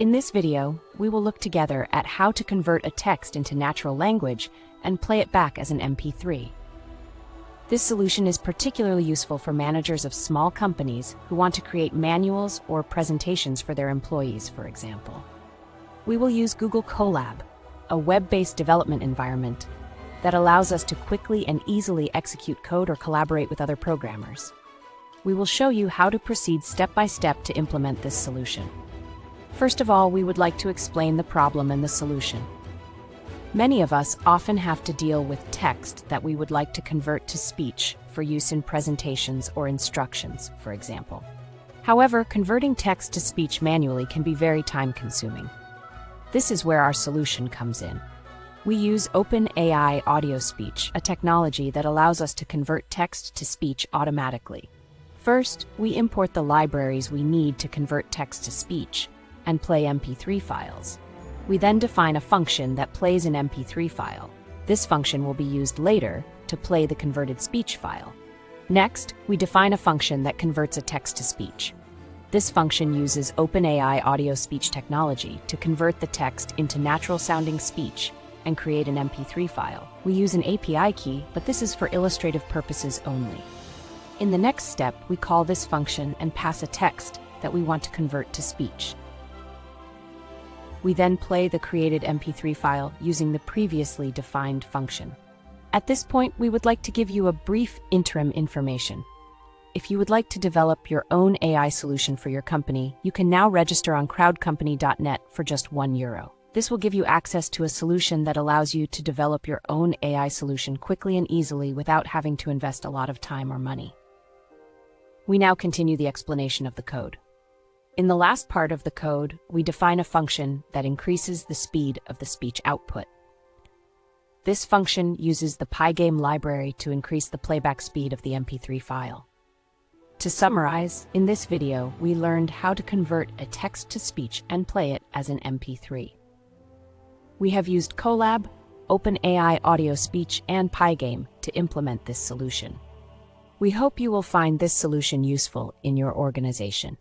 In this video, we will look together at how to convert a text into natural language and play it back as an MP3. This solution is particularly useful for managers of small companies who want to create manuals or presentations for their employees, for example. We will use Google Colab, a web-based development environment that allows us to quickly and easily execute code or collaborate with other programmers. We will show you how to proceed step by step to implement this solution. First of all, we would like to explain the problem and the solution. Many of us often have to deal with text that we would like to convert to speech for use in presentations or instructions, for example. However, converting text to speech manually can be very time-consuming. This is where our solution comes in. We use OpenAI Audio Speech, a technology that allows us to convert text to speech automatically. First, we import the libraries we need to convert text to speech and play MP3 files. We then define a function that plays an MP3 file. This function will be used later to play the converted speech file. Next, we define a function that converts a text to speech. This function uses OpenAI Audio Speech technology to convert the text into natural-sounding speech and create an MP3 file. We use an API key, but this is for illustrative purposes only. In the next step, we call this function and pass a text that we want to convert to speech. We then play the created MP3 file using the previously defined function. At this point, we would like to give you a brief interim information. If you would like to develop your own AI solution for your company, you can now register on crowdcompany.net for just €1. This will give you access to a solution that allows you to develop your own AI solution quickly and easily without having to invest a lot of time or money. We now continue the explanation of the code. In the last part of the code, we define a function that increases the speed of the speech output. This function uses the Pygame library to increase the playback speed of the MP3 file. To summarize, in this video, we learned how to convert a text to speech and play it as an MP3. We have used Colab, OpenAI Audio Speech, and Pygame to implement this solution. We hope you will find this solution useful in your organization.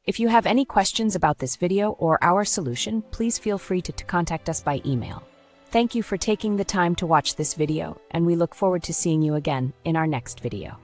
If you have any questions about this video or our solution, please feel free to contact us by email. Thank you for taking the time to watch this video, and we look forward to seeing you again in our next video.